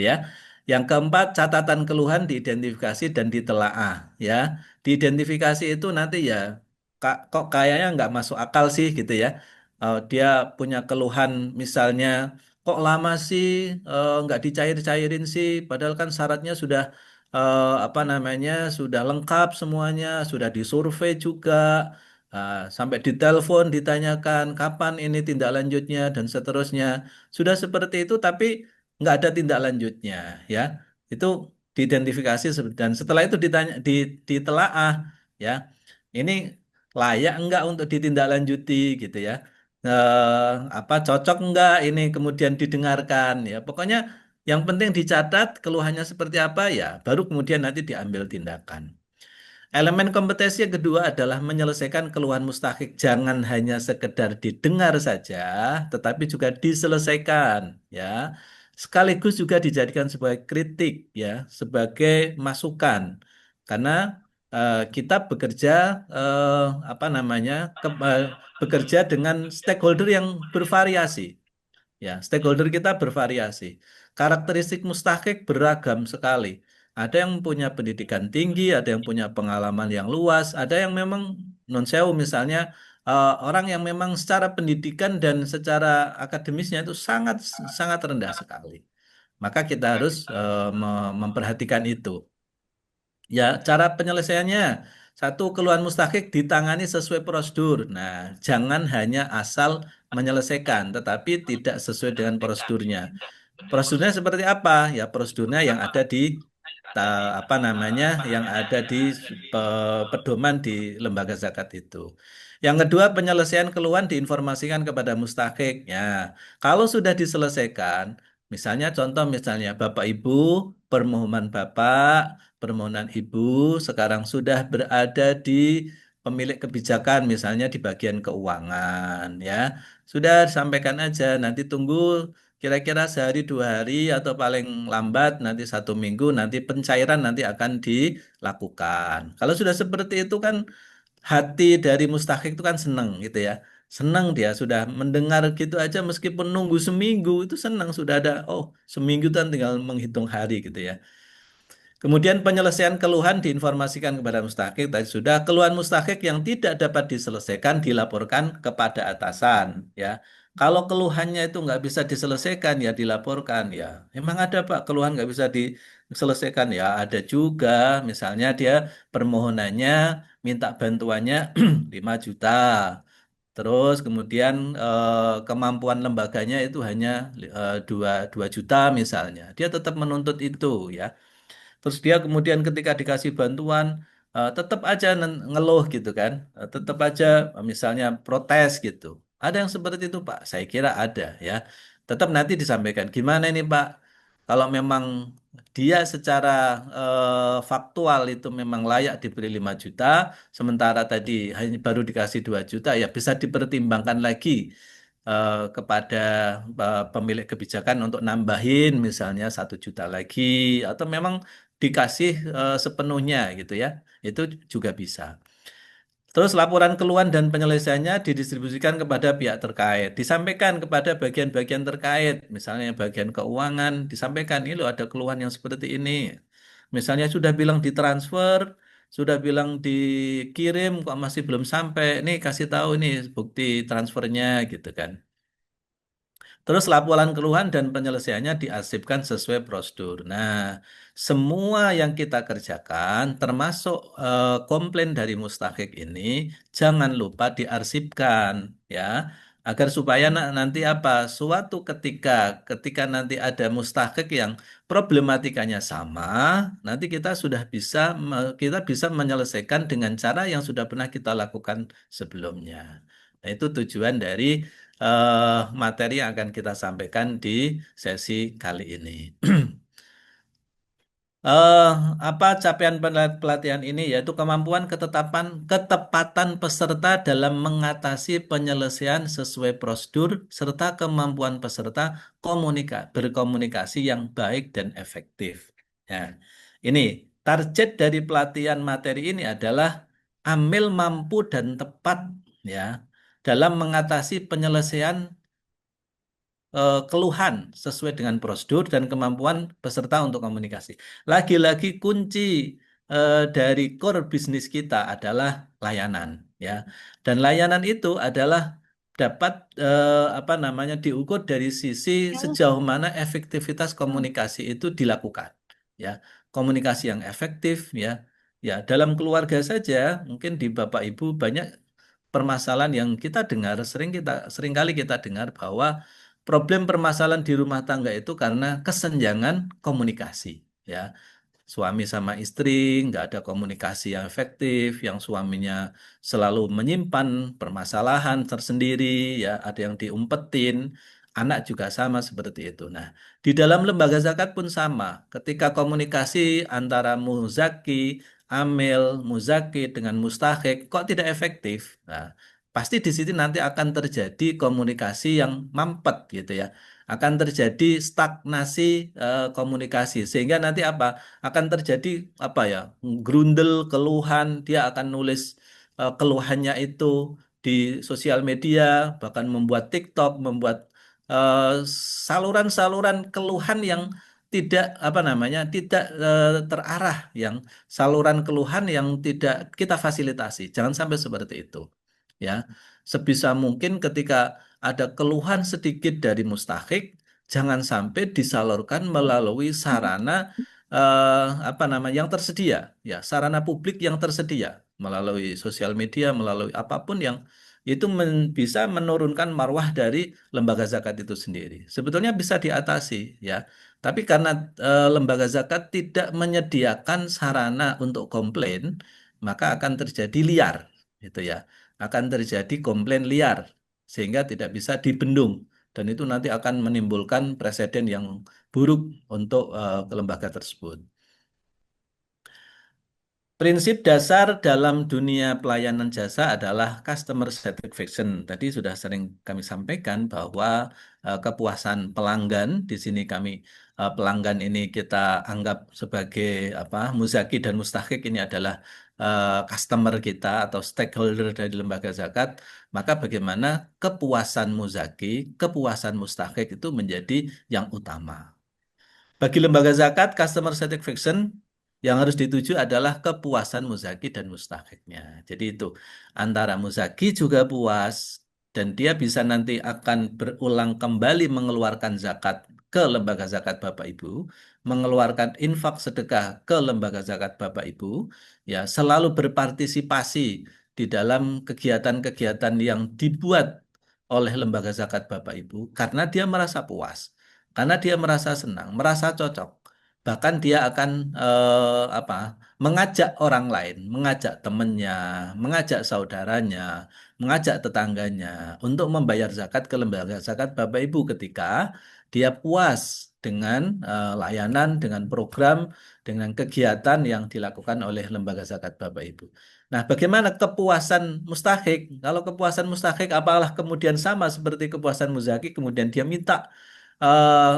ya. Yang keempat, catatan keluhan diidentifikasi dan ditelaah, ya. Diidentifikasi itu nanti ya, kok kayaknya nggak masuk akal sih gitu ya. Dia punya keluhan misalnya, kok lama sih nggak dicair-cairin sih, padahal kan syaratnya sudah apa namanya, sudah lengkap semuanya, sudah disurvei juga. Sampai ditelepon, ditanyakan kapan ini tindak lanjutnya dan seterusnya. Sudah seperti itu, tapi nggak ada tindak lanjutnya, ya. Itu diidentifikasi dan setelah itu ditelaah, ya. Ini layak enggak untuk ditindaklanjuti gitu ya. Apa cocok enggak ini kemudian didengarkan ya. Pokoknya yang penting dicatat keluhannya seperti apa ya, baru kemudian nanti diambil tindakan. Elemen kompetensi yang kedua adalah menyelesaikan keluhan mustahik. Jangan hanya sekedar didengar saja, tetapi juga diselesaikan, ya. Sekaligus juga dijadikan sebagai kritik, ya, sebagai masukan. Karena kita bekerja apa namanya, bekerja dengan stakeholder yang bervariasi. Ya, stakeholder kita bervariasi. Karakteristik mustahik beragam sekali. Ada yang punya pendidikan tinggi, ada yang punya pengalaman yang luas, ada yang memang non sewu misalnya orang yang memang secara pendidikan dan secara akademisnya itu sangat sangat rendah sekali. Maka kita harus memperhatikan itu. Ya, cara penyelesaiannya. Satu, keluhan mustahik ditangani sesuai prosedur. Nah, jangan hanya asal menyelesaikan, tetapi tidak sesuai dengan prosedurnya. Prosedurnya seperti apa? Ya, prosedurnya yang ada di apa namanya, yang ada di pedoman di lembaga zakat itu. Yang kedua, penyelesaian keluhan diinformasikan kepada mustahik. Ya, kalau sudah diselesaikan, misalnya contoh misalnya Bapak Ibu, permohonan Bapak, permohonan Ibu sekarang sudah berada di pemilik kebijakan, misalnya di bagian keuangan, ya. Sudah sampaikan aja, nanti tunggu kira-kira sehari 2 hari atau paling lambat nanti 1 minggu nanti pencairan nanti akan dilakukan. Kalau sudah seperti itu kan hati dari mustahik itu kan senang gitu ya. Senang dia sudah mendengar gitu aja meskipun nunggu seminggu itu senang sudah ada oh seminggu kan tinggal menghitung hari gitu ya. Kemudian penyelesaian keluhan diinformasikan kepada mustahik. Tadi sudah keluhan mustahik yang tidak dapat diselesaikan dilaporkan kepada atasan. Ya, kalau keluhannya itu nggak bisa diselesaikan ya dilaporkan. Ya, emang ada Pak keluhan nggak bisa diselesaikan ya ada juga. Misalnya dia permohonannya minta bantuannya 5 juta. Terus kemudian kemampuan lembaganya itu hanya 2 juta misalnya. Dia tetap menuntut itu ya. Terus dia kemudian ketika dikasih bantuan tetap aja ngeluh gitu kan. Tetap aja misalnya protes gitu. Ada yang seperti itu Pak? Saya kira ada ya. Tetap nanti disampaikan gimana ini Pak? Kalau memang dia secara faktual itu memang layak diberi 5 juta, sementara tadi hanya baru dikasih 2 juta, ya bisa dipertimbangkan lagi kepada pemilik kebijakan untuk nambahin misalnya 1 juta lagi, atau memang dikasih sepenuhnya gitu ya, itu juga bisa. Terus laporan keluhan dan penyelesaiannya didistribusikan kepada pihak terkait, disampaikan kepada bagian-bagian terkait, misalnya bagian keuangan, disampaikan ini loh ada keluhan yang seperti ini. Misalnya sudah bilang ditransfer, sudah bilang dikirim kok masih belum sampai, nih kasih tahu nih bukti transfernya gitu kan. Terus laporan keluhan dan penyelesaiannya diarsipkan sesuai prosedur. Nah, semua yang kita kerjakan, termasuk komplain dari mustahik ini, jangan lupa diarsipkan, ya, agar supaya nanti apa? Suatu ketika nanti ada mustahik yang problematikanya sama, nanti kita bisa menyelesaikan dengan cara yang sudah pernah kita lakukan sebelumnya. Nah, itu tujuan dari materi yang akan kita sampaikan di sesi kali ini. eh Apa capaian pelatihan ini yaitu kemampuan ketepatan peserta dalam mengatasi penyelesaian sesuai prosedur serta kemampuan peserta berkomunikasi yang baik dan efektif. Ya, ini target dari pelatihan materi ini adalah amil mampu dan tepat ya dalam mengatasi penyelesaian keluhan sesuai dengan prosedur dan kemampuan peserta untuk komunikasi. Lagi-lagi kunci dari core bisnis kita adalah layanan, ya. Dan layanan itu adalah dapat apa namanya diukur dari sisi sejauh mana efektivitas komunikasi itu dilakukan, ya. Komunikasi yang efektif, ya. Ya, dalam keluarga saja mungkin di Bapak Ibu banyak permasalahan yang kita dengar, seringkali kita dengar bahwa problem permasalahan di rumah tangga itu karena kesenjangan komunikasi, ya. Suami sama istri nggak ada komunikasi yang efektif, yang suaminya selalu menyimpan permasalahan tersendiri, ya, ada yang diumpetin, anak juga sama seperti itu. Nah, di dalam lembaga zakat pun sama, ketika komunikasi antara muzaki, amil, muzaki dengan mustahik kok tidak efektif, nah, pasti di sini nanti akan terjadi komunikasi yang mampet gitu ya, akan terjadi stagnasi komunikasi, sehingga nanti apa? Akan terjadi apa ya, grundel keluhan, dia akan nulis keluhannya itu di sosial media, bahkan membuat TikTok, membuat saluran-saluran keluhan yang tidak apa namanya, tidak terarah, yang saluran keluhan yang tidak kita fasilitasi. Jangan sampai seperti itu, ya. Sebisa mungkin ketika ada keluhan sedikit dari mustahik, jangan sampai disalurkan melalui sarana apa namanya yang tersedia, ya, sarana publik yang tersedia, melalui sosial media, melalui apapun yang itu bisa menurunkan marwah dari lembaga zakat itu sendiri. Sebetulnya bisa diatasi, ya, tapi karena lembaga zakat tidak menyediakan sarana untuk komplain, maka akan terjadi liar, gitu ya, akan terjadi komplain liar sehingga tidak bisa dibendung, dan itu nanti akan menimbulkan presiden yang buruk untuk lembaga tersebut. Prinsip dasar dalam dunia pelayanan jasa adalah customer satisfaction. Tadi sudah sering kami sampaikan bahwa kepuasan pelanggan di sini kami pelanggan ini kita anggap sebagai apa, muzaki dan mustahik ini adalah customer kita atau stakeholder dari lembaga zakat. Maka bagaimana kepuasan muzaki, kepuasan mustahik itu menjadi yang utama. Bagi lembaga zakat, customer satisfaction yang harus dituju adalah kepuasan muzaki dan mustahiknya. Jadi itu antara muzaki juga puas dan dia bisa nanti akan berulang kembali mengeluarkan zakat ke lembaga zakat Bapak Ibu, mengeluarkan infak sedekah ke lembaga zakat Bapak Ibu, ya, selalu berpartisipasi di dalam kegiatan-kegiatan yang dibuat oleh lembaga zakat Bapak Ibu karena dia merasa puas. Karena dia merasa senang, merasa cocok. Bahkan dia akan apa? Mengajak orang lain, mengajak temannya, mengajak saudaranya, mengajak tetangganya untuk membayar zakat ke lembaga zakat Bapak Ibu ketika dia puas dengan layanan, dengan program, dengan kegiatan yang dilakukan oleh lembaga zakat Bapak Ibu. Nah, bagaimana kepuasan mustahik? Kalau kepuasan mustahik apalah kemudian sama seperti kepuasan muzaki, kemudian dia minta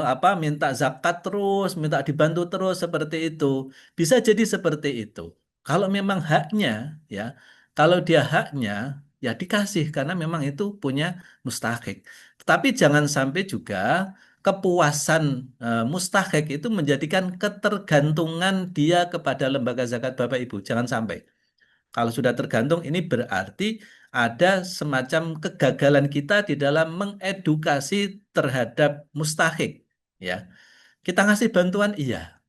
apa, minta zakat terus, minta dibantu terus seperti itu. Bisa jadi seperti itu. Kalau memang haknya, ya, kalau dia haknya, ya dikasih karena memang itu punya mustahik. Tetapi jangan sampai juga kepuasan mustahik itu menjadikan ketergantungan dia kepada lembaga zakat Bapak Ibu. Jangan sampai. Kalau sudah tergantung, ini berarti ada semacam kegagalan kita di dalam mengedukasi terhadap mustahik. Ya, kita ngasih bantuan, iya.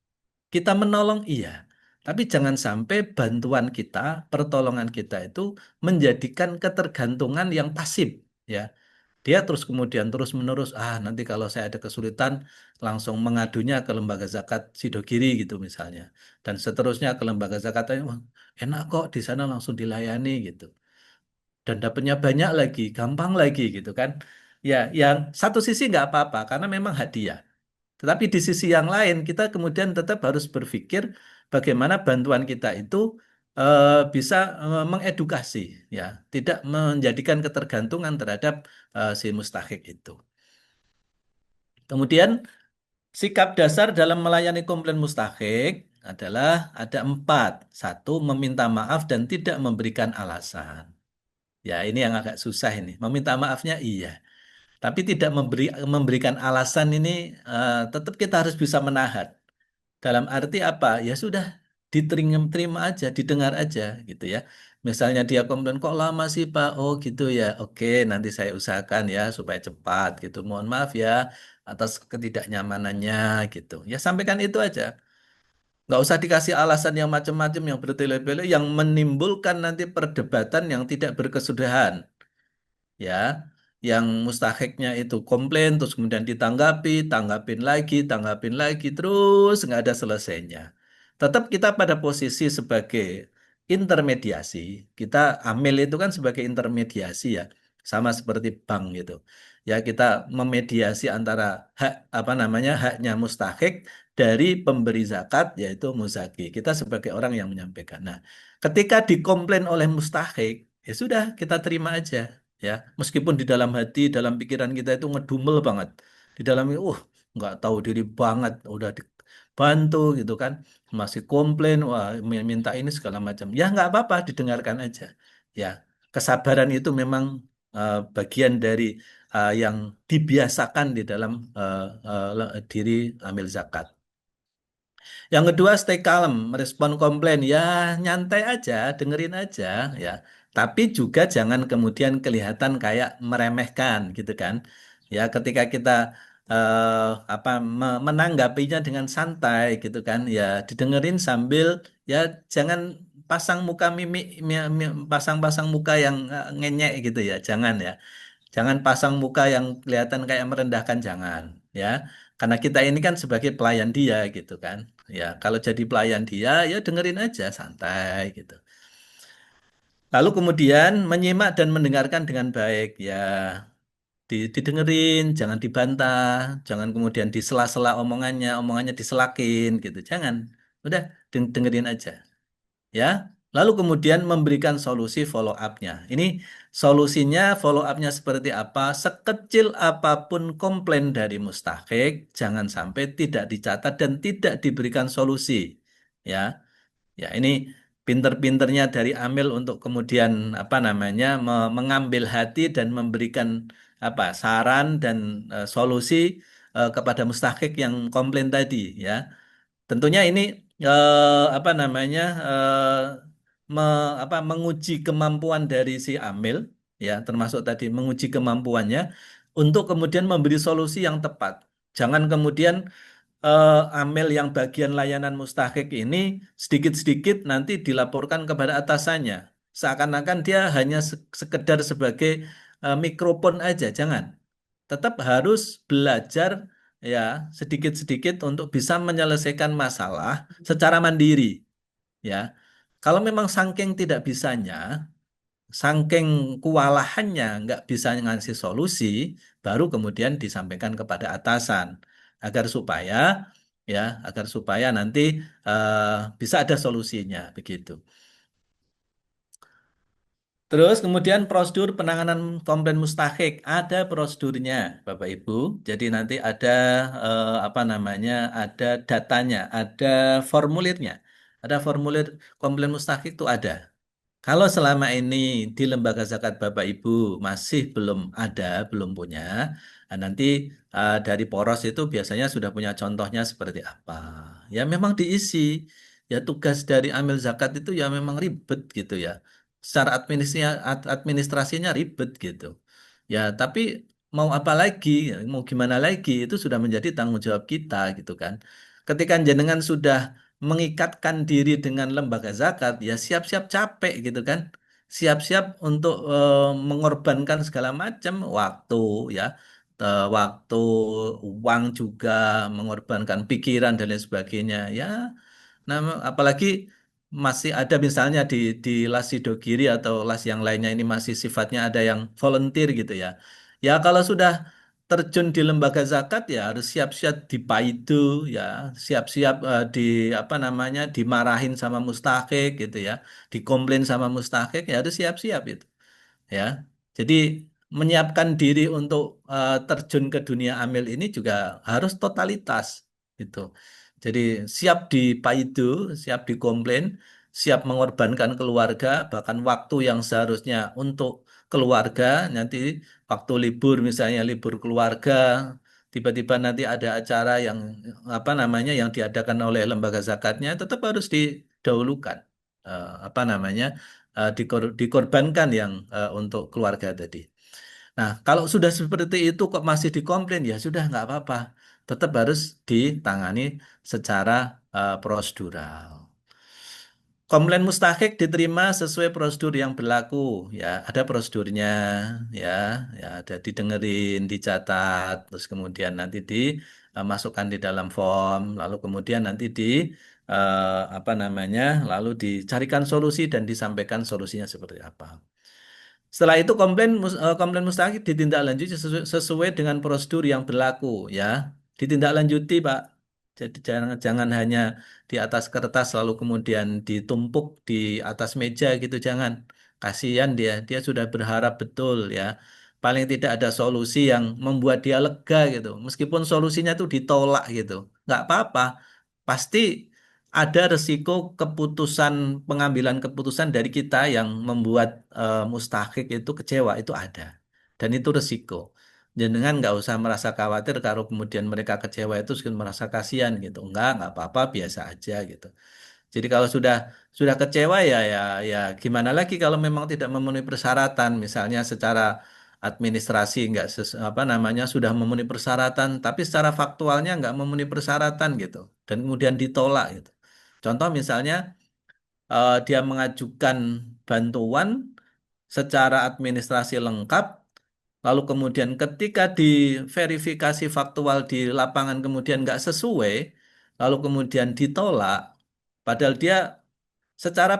Kita menolong, iya. Tapi jangan sampai bantuan kita, pertolongan kita itu menjadikan ketergantungan yang pasif. Ya, dia terus kemudian terus menerus, nanti kalau saya ada kesulitan langsung mengadunya ke lembaga zakat Sidogiri gitu misalnya, dan seterusnya ke lembaga zakat lain. Wah, enak kok di sana langsung dilayani gitu, dan dapatnya banyak lagi, gampang lagi gitu kan. Ya, yang satu sisi nggak apa-apa karena memang hadiah. Tetapi di sisi yang lain kita kemudian tetap harus berpikir bagaimana bantuan kita itu bisa mengedukasi, ya, tidak menjadikan ketergantungan terhadap si mustahik itu. Kemudian sikap dasar dalam melayani komplain mustahik adalah ada 4. Satu, meminta maaf dan tidak memberikan alasan. Ya, ini yang agak susah ini. Meminta maafnya iya. Tapi tidak memberikan alasan ini, tetap kita harus bisa menahan. Dalam arti apa? Ya sudah, diterima aja, didengar aja gitu ya. Misalnya dia komplain, kok lama sih Pak? Oh gitu ya. Oke, nanti saya usahakan ya supaya cepat gitu. Mohon maaf ya atas ketidaknyamanannya gitu. Ya sampaikan itu aja. Nggak usah dikasih alasan yang macam-macam yang bertele-tele yang menimbulkan nanti perdebatan yang tidak berkesudahan ya, yang mustahiknya itu komplain terus kemudian ditanggapi, tanggapin lagi terus nggak ada selesainya. Tetap kita pada posisi sebagai intermediasi. Kita amil itu kan sebagai intermediasi ya, sama seperti bank gitu. Ya kita memediasi antara hak apa namanya haknya mustahik dari pemberi zakat yaitu muzaki. Kita sebagai orang yang menyampaikan. Nah, ketika dikomplain oleh mustahik, ya sudah kita terima aja ya, meskipun di dalam hati dalam pikiran kita itu ngedumel banget di dalam, nggak tahu diri banget, udah dibantu gitu kan, masih komplain, wah minta ini segala macam, ya nggak apa-apa didengarkan aja ya. Kesabaran itu memang bagian dari yang dibiasakan di dalam diri amil zakat. Yang kedua, stay calm, merespon komplain. Ya, nyantai aja, dengerin aja, ya. Tapi juga jangan kemudian kelihatan kayak meremehkan, gitu kan. Ya, ketika kita apa menanggapinya dengan santai, gitu kan. Ya, didengerin sambil ya jangan pasang muka mimik, pasang-pasang muka yang ngenyek gitu ya, jangan ya. Jangan pasang muka yang kelihatan kayak merendahkan, jangan ya. Karena kita ini kan sebagai pelayan dia gitu kan. Ya, kalau jadi pelayan dia ya dengerin aja santai gitu. Lalu kemudian menyimak dan mendengarkan dengan baik ya. Didengerin, jangan dibantah, jangan kemudian disela-sela omongannya, omongannya diselakin gitu. Jangan. Udah dengerin aja ya. Lalu kemudian memberikan solusi follow up-nya. Ini solusinya follow up-nya seperti apa? Sekecil apapun komplain dari mustahik, jangan sampai tidak dicatat dan tidak diberikan solusi. Ya, ya ini pinter-pinternya dari Amil untuk kemudian apa namanya mengambil hati dan memberikan apa saran dan solusi kepada mustahik yang komplain tadi ya. Tentunya ini apa namanya menguji kemampuan dari si Amil ya, termasuk tadi menguji kemampuannya untuk kemudian memberi solusi yang tepat. Jangan kemudian Amil yang bagian layanan mustahik ini sedikit-sedikit nanti dilaporkan kepada atasannya. Seakan-akan dia hanya sekedar sebagai mikrofon aja, jangan. Tetap harus belajar ya sedikit-sedikit untuk bisa menyelesaikan masalah secara mandiri ya. Kalau memang saking tidak bisanya, saking kewalahannya nggak bisa ngasih solusi, baru kemudian disampaikan kepada atasan agar supaya ya agar supaya nanti eh, bisa ada solusinya begitu. Terus kemudian prosedur penanganan komplain mustahik ada prosedurnya, Bapak Ibu. Jadi nanti ada apa namanya, ada datanya, ada formulirnya, ada formulir komplain mustahik itu ada. Kalau selama ini di lembaga zakat Bapak Ibu masih belum ada, belum punya, nanti dari poros itu biasanya sudah punya contohnya seperti apa. Ya memang diisi. Ya tugas dari amil zakat itu ya memang ribet gitu ya. Secara administrasinya ribet gitu. Ya tapi mau apa lagi, mau gimana lagi itu sudah menjadi tanggung jawab kita gitu kan. Ketika jenengan sudah mengikatkan diri dengan lembaga zakat, ya siap-siap capek gitu kan. Siap-siap untuk mengorbankan segala macam waktu ya, waktu, uang juga, mengorbankan pikiran dan lain sebagainya. Ya, nah, apalagi masih ada misalnya di las Sidogiri atau las yang lainnya ini masih sifatnya ada yang volunteer gitu ya. Ya kalau sudah terjun di lembaga zakat ya harus siap-siap dipaidu ya, siap-siap di apa namanya dimarahin sama mustahik gitu ya, dikomplain sama mustahik ya harus siap-siap itu ya. Jadi menyiapkan diri untuk terjun ke dunia amil ini juga harus totalitas gitu. Jadi siap dipaidu, siap dikomplain, siap mengorbankan keluarga, bahkan waktu yang seharusnya untuk keluarga, nanti waktu libur misalnya libur keluarga, tiba-tiba nanti ada acara yang apa namanya yang diadakan oleh lembaga zakatnya tetap harus didahulukan. Apa namanya dikorbankan yang untuk keluarga tadi. Nah, kalau sudah seperti itu kok masih dikomplain ya sudah nggak apa-apa, tetap harus ditangani secara prosedural. Komplain mustahik diterima sesuai prosedur yang berlaku. Ya, ada prosedurnya, ya, ya, ada didengerin, dicatat, terus kemudian nanti dimasukkan di dalam form, lalu kemudian nanti apa namanya, lalu dicarikan solusi dan disampaikan solusinya seperti apa. Setelah itu komplain mustahik ditindaklanjuti sesuai dengan prosedur yang berlaku, ya. Ditindaklanjuti, Pak. Jadi jangan hanya di atas kertas lalu kemudian ditumpuk di atas meja gitu, jangan. Kasihan dia sudah berharap betul ya. Paling tidak ada solusi yang membuat dia lega gitu. Meskipun solusinya itu ditolak gitu, nggak apa-apa. Pasti ada resiko keputusan pengambilan keputusan dari kita yang membuat mustahik itu kecewa itu ada dan itu resiko. Jangan nggak usah merasa khawatir kalau kemudian mereka kecewa itu terus merasa kasihan gitu. Nggak apa-apa biasa aja gitu. Jadi kalau sudah kecewa ya gimana lagi kalau memang tidak memenuhi persyaratan misalnya secara administrasi nggak apa namanya sudah memenuhi persyaratan tapi secara faktualnya nggak memenuhi persyaratan gitu dan kemudian ditolak gitu. Contoh misalnya dia mengajukan bantuan secara administrasi lengkap, lalu kemudian ketika diverifikasi faktual di lapangan kemudian nggak sesuai, lalu kemudian ditolak, padahal dia secara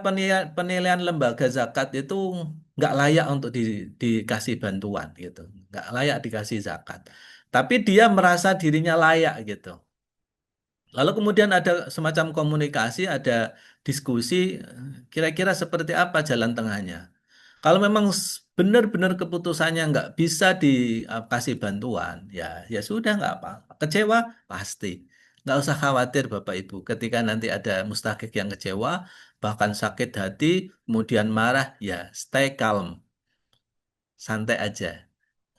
penilaian lembaga zakat itu nggak layak untuk dikasih bantuan gitu, nggak layak dikasih zakat. Tapi dia merasa dirinya layak gitu. Lalu kemudian ada semacam komunikasi, ada diskusi, kira-kira seperti apa jalan tengahnya. Kalau memang benar-benar keputusannya nggak bisa dikasih bantuan, ya sudah nggak apa-apa. Kecewa pasti. Nggak usah khawatir Bapak Ibu. Ketika nanti ada mustahik yang kecewa, bahkan sakit hati, kemudian marah, ya stay calm, santai aja.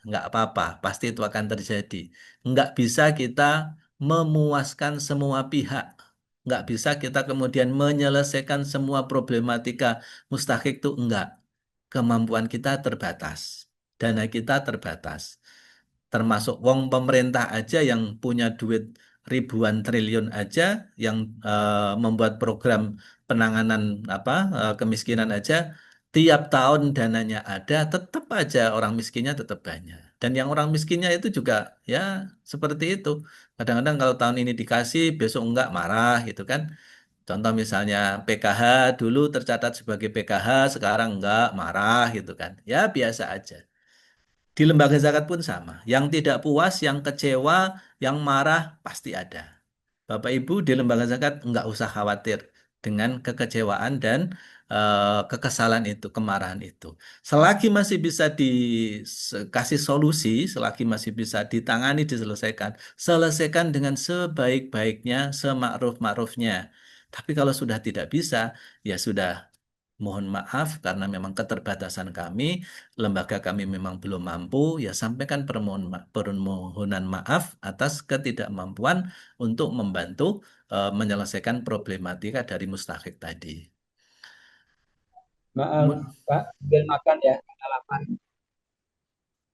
Nggak apa-apa, pasti itu akan terjadi. Nggak bisa kita memuaskan semua pihak. Nggak bisa kita kemudian menyelesaikan semua problematika mustahik itu enggak. Kemampuan kita terbatas. Dana kita terbatas. Termasuk wong pemerintah aja yang punya duit ribuan triliun aja, yang membuat program penanganan kemiskinan aja, tiap tahun dananya ada, tetap aja orang miskinnya tetap banyak. Dan yang orang miskinnya itu juga ya seperti itu. Kadang-kadang kalau tahun ini dikasih, besok enggak marah gitu kan. Contoh misalnya PKH dulu tercatat sebagai PKH, sekarang enggak marah gitu kan. Ya biasa aja. Di lembaga zakat pun sama. Yang tidak puas, yang kecewa, yang marah pasti ada. Bapak Ibu di lembaga zakat nggak usah khawatir dengan kekecewaan dan kekesalan itu, kemarahan itu. Selagi masih bisa dikasih solusi, selagi masih bisa ditangani, diselesaikan, selesaikan dengan sebaik-baiknya, semakruf-makrufnya. Tapi kalau sudah tidak bisa, ya sudah mohon maaf karena memang keterbatasan kami, lembaga kami memang belum mampu, ya sampaikan permohonan maaf atas ketidakmampuan untuk membantu menyelesaikan problematika dari mustahik tadi. Maaf, Kemu- Pak, sambil makan ya, karena lapar.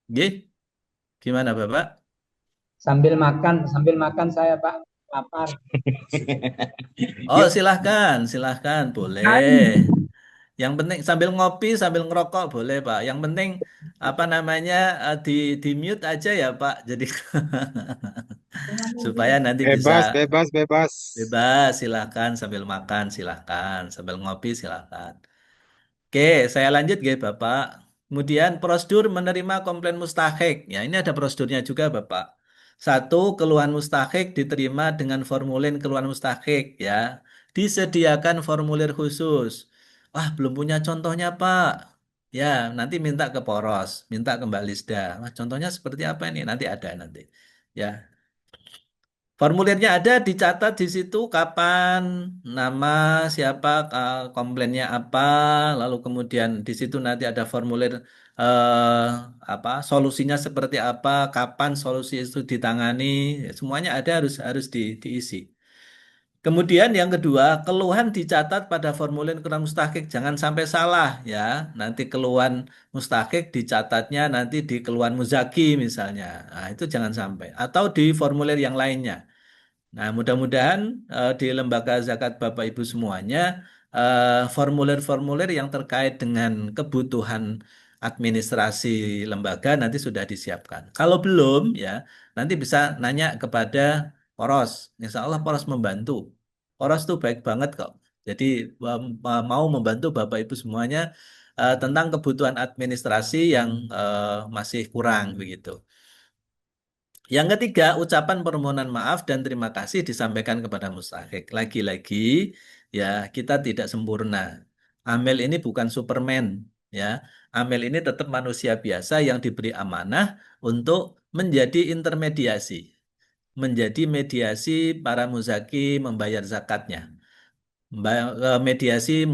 Nggih, gimana Bapak? Sambil makan saya, Pak, lapar. Oh, Yuk, silahkan, silahkan, boleh. makan. Yang penting sambil ngopi, sambil ngerokok boleh Pak. Yang penting apa namanya di mute aja ya Pak. Jadi supaya nanti bisa Bebas, bebas, bebas. bebas, silahkan sambil makan, silahkan sambil ngopi, silahkan. Oke, saya lanjut ya Bapak. Kemudian prosedur menerima komplain mustahik. Ya, ini ada prosedurnya juga Bapak. Satu, keluhan mustahik diterima dengan formulir keluhan mustahik ya. Disediakan formulir khusus. Wah, belum punya contohnya Pak. Ya, nanti minta ke Poros, minta ke Mbak Lisda. Wah, contohnya seperti apa ini? Nanti ada nanti. Ya, Formulirnya ada, dicatat di situ kapan, nama siapa, komplainnya apa, lalu kemudian di situ nanti ada formulir apa solusinya seperti apa, kapan solusi itu ditangani, ya, semuanya ada harus harus diisi. Kemudian yang kedua, keluhan dicatat pada formulir keluhan mustahik, jangan sampai salah ya. Nanti keluhan mustahik dicatatnya nanti di keluhan muzaki misalnya. Nah, itu jangan sampai. Atau di formulir yang lainnya. Nah, mudah-mudahan di lembaga zakat Bapak Ibu semuanya formulir-formulir yang terkait dengan kebutuhan administrasi lembaga nanti sudah disiapkan. Kalau belum ya, nanti bisa nanya kepada Poros. Insya Allah Poros membantu. Poros tuh baik banget kok. Jadi mau membantu Bapak Ibu semuanya tentang kebutuhan administrasi yang masih kurang begitu. Yang ketiga, ucapan permohonan maaf dan terima kasih disampaikan kepada mustahik. Lagi-lagi, ya kita tidak sempurna. Amel ini bukan Superman, ya. Amel ini tetap manusia biasa yang diberi amanah untuk menjadi intermediasi, menjadi mediasi para muzaki membayar zakatnya. Mediasi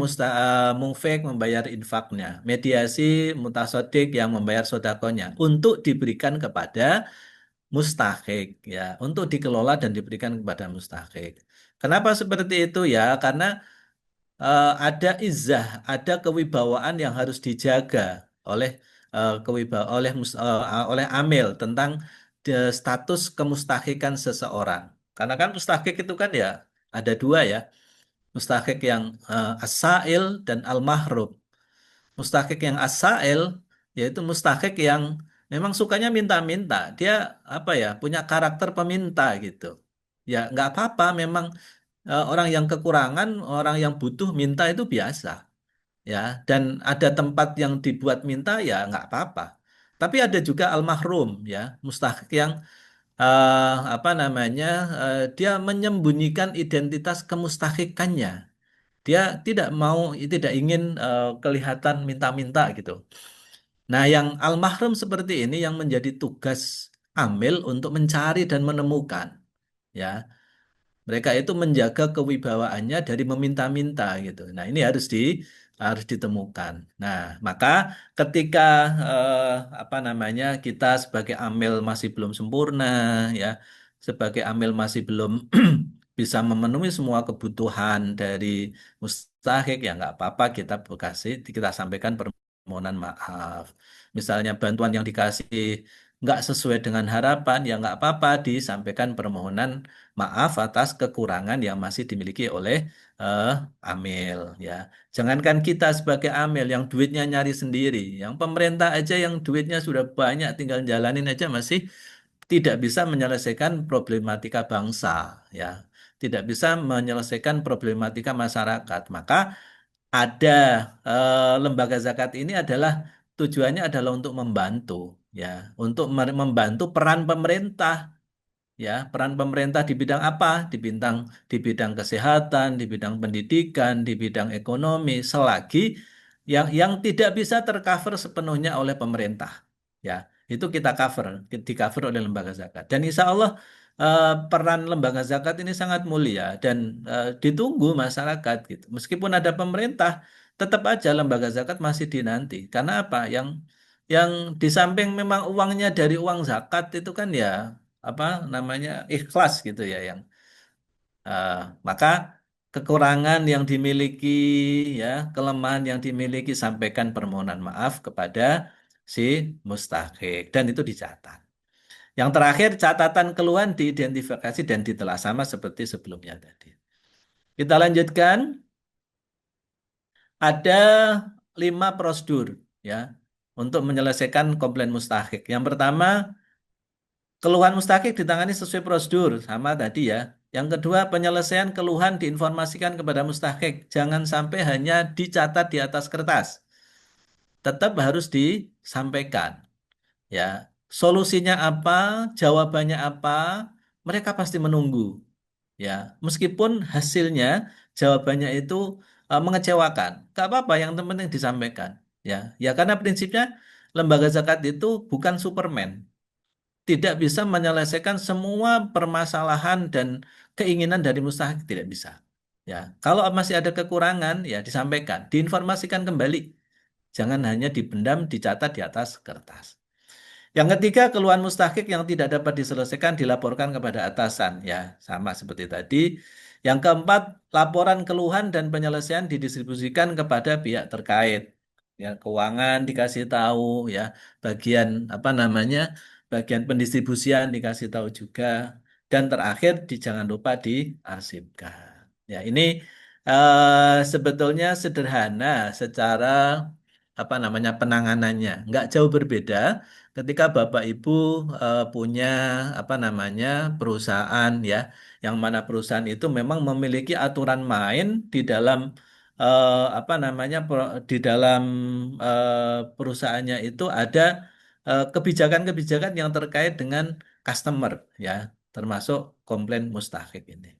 mufek membayar infaknya, mediasi mutasodik yang membayar sodakonya untuk diberikan kepada mustahik ya untuk dikelola dan diberikan kepada mustahik. Kenapa seperti itu ya? Karena ada izah, ada kewibawaan yang harus dijaga oleh oleh amil tentang status kemustahikan seseorang. Karena kan mustahik itu kan ya ada dua ya, mustahik yang as-sa'il dan al-mahrum. Mustahik yang asail yaitu mustahik yang memang sukanya minta-minta. Dia apa ya punya karakter peminta gitu. Ya nggak apa-apa. Memang orang yang kekurangan, orang yang butuh minta itu biasa. Ya dan ada tempat yang dibuat minta ya nggak apa-apa. Tapi ada juga al-mahrum ya mustahik yang apa namanya dia menyembunyikan identitas kemustahikannya. Dia tidak mau, tidak ingin kelihatan minta-minta gitu. Nah, yang al-mahrum seperti ini yang menjadi tugas amil untuk mencari dan menemukan. Ya, mereka itu menjaga kewibawaannya dari meminta-minta gitu. Nah, ini harus ditemukan. Nah, maka ketika apa namanya kita sebagai amil masih belum sempurna, ya, sebagai amil masih belum bisa memenuhi semua kebutuhan dari mustahik, ya nggak apa-apa kita sampaikan permohonan maaf. Misalnya bantuan yang dikasih nggak sesuai dengan harapan, ya nggak apa-apa disampaikan permohonan maaf atas kekurangan yang masih dimiliki oleh eh, amil ya. Jangankan kita sebagai amil yang duitnya nyari sendiri, yang pemerintah aja yang duitnya sudah banyak tinggal jalanin aja masih tidak bisa menyelesaikan problematika bangsa ya. Tidak bisa menyelesaikan problematika masyarakat. Maka ada lembaga zakat ini adalah tujuannya adalah untuk membantu ya, untuk membantu peran pemerintah. Ya, peran pemerintah di bidang apa? Di bidang kesehatan, di bidang pendidikan, di bidang ekonomi, selagi yang tidak bisa tercover sepenuhnya oleh pemerintah. Ya, itu kita cover, di cover oleh lembaga zakat. Dan insya Allah peran lembaga zakat ini sangat mulia dan ditunggu masyarakat gitu. Meskipun ada pemerintah, tetap aja lembaga zakat masih dinanti. Karena apa? Yang di samping memang uangnya dari uang zakat itu kan ya apa namanya ikhlas gitu ya yang eh, maka kekurangan yang dimiliki ya kelemahan yang dimiliki sampaikan permohonan maaf kepada si mustahik dan itu dicatat. Yang terakhir catatan keluhan diidentifikasi dan ditelah sama seperti sebelumnya tadi. Kita lanjutkan ada 5 prosedur ya untuk menyelesaikan komplain mustahik. Yang pertama keluhan mustakik ditangani sesuai prosedur, sama tadi ya. Yang kedua, penyelesaian keluhan diinformasikan kepada mustakik. Jangan sampai hanya dicatat di atas kertas. Tetap harus disampaikan. Ya, solusinya apa, jawabannya apa, mereka pasti menunggu. Ya, meskipun hasilnya, jawabannya itu mengecewakan. Gak apa-apa, yang penting disampaikan. Ya, ya karena prinsipnya lembaga zakat itu bukan Superman. tidak bisa menyelesaikan semua permasalahan dan keinginan dari mustahik, tidak bisa. Ya, kalau masih ada kekurangan, ya disampaikan, diinformasikan kembali. Jangan hanya dipendam, dicatat di atas kertas. Yang ketiga, keluhan mustahik yang tidak dapat diselesaikan dilaporkan kepada atasan. Ya, sama seperti tadi. Yang keempat, laporan keluhan dan penyelesaian didistribusikan kepada pihak terkait. Ya, keuangan dikasih tahu, ya, bagian apa namanya, bagian pendistribusian dikasih tahu juga. Dan terakhir, jangan lupa diarsipkan. Ya, ini sebetulnya sederhana secara apa namanya penanganannya, nggak jauh berbeda ketika Bapak Ibu punya apa namanya perusahaan ya, yang mana perusahaan itu memang memiliki aturan main di dalam apa namanya di dalam perusahaannya itu ada kebijakan-kebijakan yang terkait dengan customer ya, termasuk komplain mustahik ini.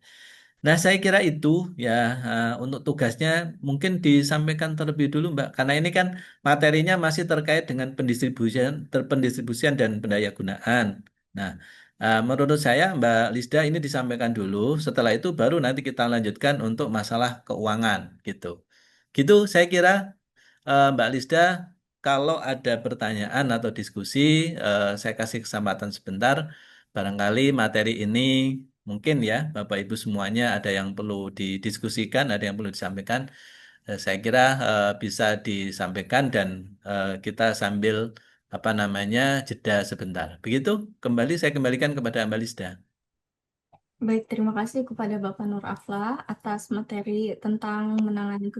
Nah, saya kira itu ya untuk tugasnya mungkin disampaikan terlebih dulu, Mbak, karena ini kan materinya masih terkait dengan pendistribusian dan pendayagunaan. Nah, menurut saya Mbak Lisda ini disampaikan dulu. Setelah itu baru nanti kita lanjutkan untuk masalah keuangan gitu. Gitu saya kira Mbak Lisda, kalau ada pertanyaan atau diskusi, saya kasih kesempatan sebentar. Barangkali materi ini mungkin ya, Bapak Ibu semuanya ada yang perlu didiskusikan, ada yang perlu disampaikan. Saya kira bisa disampaikan dan kita sambil apa namanya jeda sebentar. Begitu, kembali saya kembalikan kepada Mbak Lisda. Baik, terima kasih kepada Bapak Nur Afla atas materi tentang menangani